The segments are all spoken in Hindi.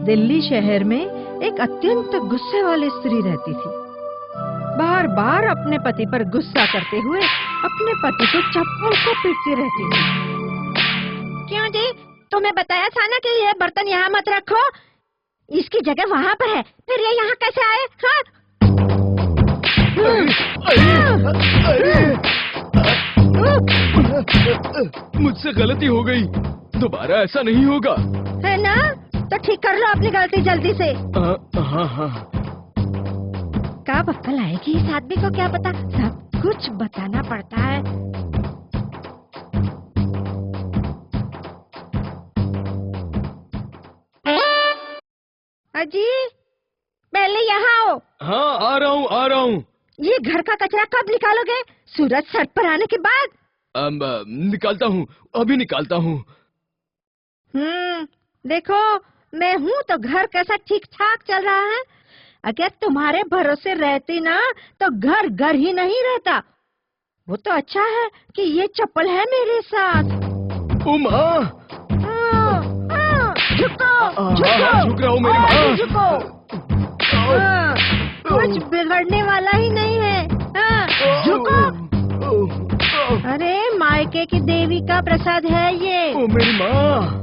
दिल्ली शहर में एक अत्यंत गुस्से वाली स्त्री रहती थी। बार बार अपने पति पर गुस्सा करते हुए अपने पति को चप्पल से पीटती रहती थी। क्यों जी, तुम्हें बताया था ना कि ये बर्तन यहाँ मत रखो, इसकी जगह वहाँ पर है, फिर ये यहाँ कैसे आए? हाँ? मुझसे गलती हो गई, दोबारा ऐसा नहीं होगा। है ना? तो ठीक कर लो अपनी गलती जल्दी से। हाँ। कब अक्ल आएगी इस आदमी को, क्या पता, सब कुछ बताना पड़ता है। अजी, पहले यहाँ आओ। हाँ, आ रहा हूँ। ये घर का कचरा कब निकालोगे? सूरज सर पर आने के बाद? निकालता हूँ, अभी निकालता हूँ। देखो, मैं हूँ तो घर कैसा ठीक ठाक चल रहा है। अगर तुम्हारे भरोसे रहती ना तो घर घर ही नहीं रहता। वो तो अच्छा है कि ये चप्पल है मेरे साथ। उमा, झुक रहा हूँ मेरी माँ। झुको। कुछ बिगड़ने वाला ही नहीं है। झुको। अरे मायके की देवी का प्रसाद है ये। ओ मेरी माँ।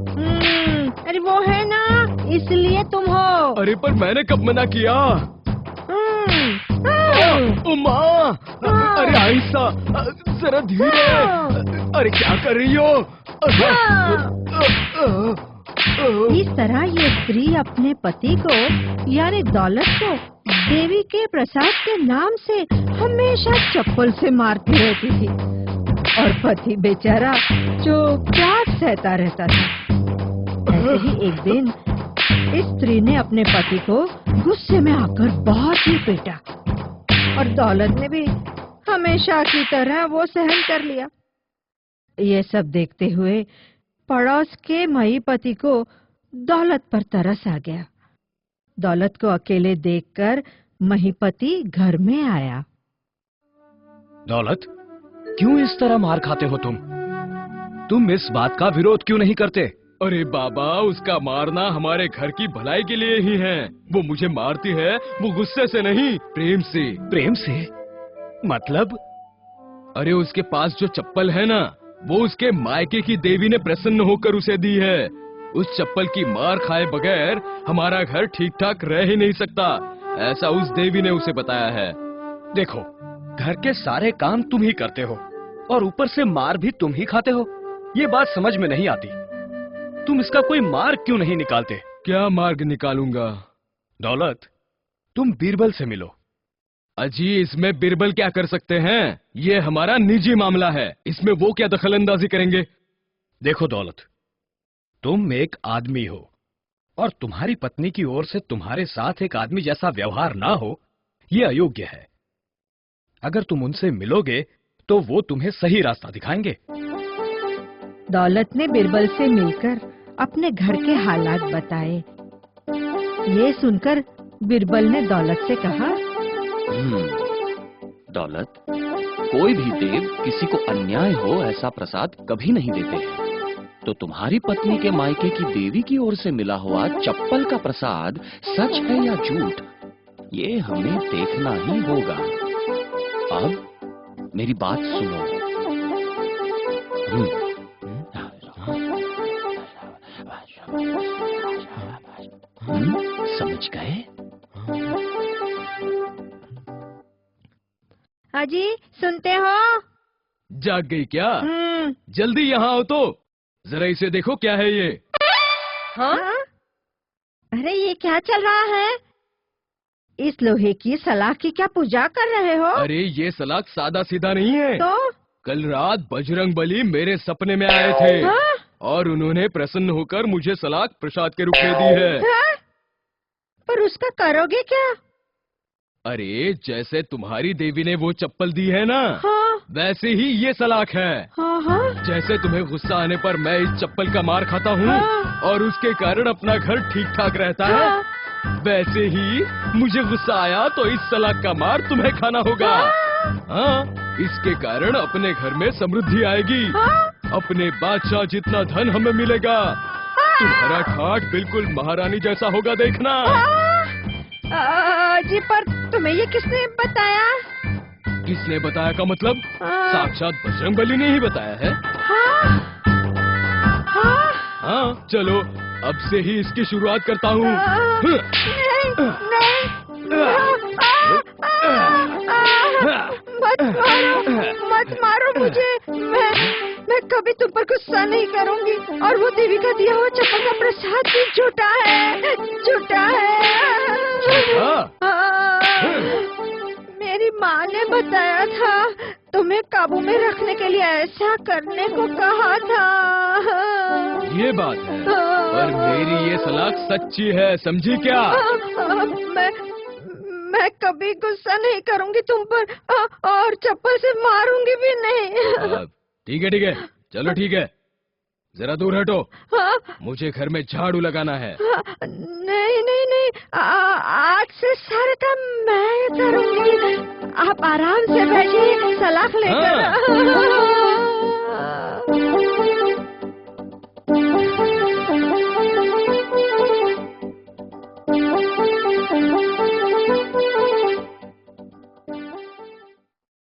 अरे वो है ना, इसलिए तुम हो। अरे पर मैंने कब मना किया? माँ, अरे आहिस्ता, जरा धीरे। अरे क्या कर रही हो? इस तरह ये स्त्री अपने पति को यानी दौलत को देवी के प्रसाद के नाम से हमेशा चप्पल से मारती रहती थी और पति बेचारा चुपचाप सहता रहता था। ऐसे ही एक दिन इस स्त्री ने अपने पति को गुस्से में आकर बहुत ही पीटा और दौलत ने भी हमेशा की तरह वो सहन कर लिया। ये सब देखते हुए पड़ोस के मई पति को दौलत पर तरस आ गया। दौलत को अकेले देखकर महीपति घर में आया। दौलत, क्यों इस तरह मार खाते हो तुम इस बात का विरोध क्यों नहीं करते? अरे बाबा, उसका मारना हमारे घर की भलाई के लिए ही है। वो मुझे मारती है, वो गुस्से से नहीं, प्रेम से। प्रेम से? मतलब? अरे उसके पास जो चप्पल है ना, वो उसके मायके की देवी ने प्रसन्न होकर उसे दी है। उस चप्पल की मार खाए बगैर हमारा घर ठीक ठाक रह ही नहीं सकता, ऐसा उस देवी ने उसे बताया है। देखो, घर के सारे काम तुम ही करते हो और ऊपर से मार भी तुम ही खाते हो। ये बात समझ में नहीं आती। तुम इसका कोई मार्ग क्यों नहीं निकालते? क्या मार्ग निकालूंगा? दौलत, तुम बीरबल से मिलो। अजी, इसमें बीरबल क्या कर सकते हैं? ये हमारा निजी मामला है, इसमें वो क्या दखलंदाजी करेंगे? देखो दौलत, तुम एक आदमी हो और तुम्हारी पत्नी की ओर से तुम्हारे साथ एक आदमी जैसा व्यवहार ना हो, ये अयोग्य है। अगर तुम उनसे मिलोगे तो वो तुम्हें सही रास्ता दिखाएंगे। दौलत ने बीरबल से मिलकर अपने घर के हालात बताए। ये सुनकर बीरबल ने दौलत से कहा, दौलत, कोई भी देव किसी को अन्याय हो ऐसा प्रसाद कभी नहीं देते हैं। तो तुम्हारी पत्नी के मायके की देवी की ओर से मिला हुआ चप्पल का प्रसाद सच है या झूठ, ये हमें देखना ही होगा। अब मेरी बात सुनो। समझ गए? अजी, सुनते हो? जाग गई क्या? जल्दी यहाँ आओ तो जरा इसे देखो, क्या है ये? हाँ? अरे ये क्या चल रहा है? इस लोहे की सलाख की क्या पूजा कर रहे हो? अरे ये सलाख सादा सीधा नहीं है। तो? कल रात बजरंगबली मेरे सपने में आए थे। हाँ? और उन्होंने प्रसन्न होकर मुझे सलाख प्रसाद के रूप में दी है। हाँ? पर उसका करोगे क्या? अरे जैसे तुम्हारी देवी ने वो चप्पल दी है ना, हाँ? वैसे ही ये सलाख है। हाँ? जैसे तुम्हें गुस्सा आने पर मैं इस चप्पल का मार खाता हूँ हाँ? और उसके कारण अपना घर ठीक ठाक रहता है, हाँ? वैसे ही मुझे गुस्सा आया तो इस सलाख का मार तुम्हें खाना होगा। हाँ, इसके कारण अपने घर में समृद्धि आएगी। हाँ? अपने बादशाह जितना धन हमें मिलेगा। तुम्हारा ठाठ बिल्कुल महारानी जैसा होगा, देखना। जी पर तुम्हें ये किसने बताया? किसने बताया का मतलब? साक्षात बजरंगबली ने ही बताया है। हाँ, चलो अब से ही इसकी शुरुआत करता हूँ। मत मारो मुझे। मैं कभी तुम पर गुस्सा नहीं करूंगी। और वो देवी का दिया हुआ चप्पल का प्रसाद भी झूठा है, झूठा है। मेरी माँ ने बताया था, तुम्हें काबू में रखने के लिए ऐसा करने को कहा था। ये बात है, पर मेरी ये सलाह सच्ची है, समझी क्या? मैं कभी गुस्सा नहीं करूंगी तुम पर, और चप्पल से मारूंगी भी नहीं। ठीक है, ठीक है, चलो ठीक है, जरा दूर हटो। मुझे घर में झाड़ू लगाना है। नहीं नहीं नहीं, आज से सारे काम मैं करूंगी। आप आराम से बैठिए, सलाख लेकर।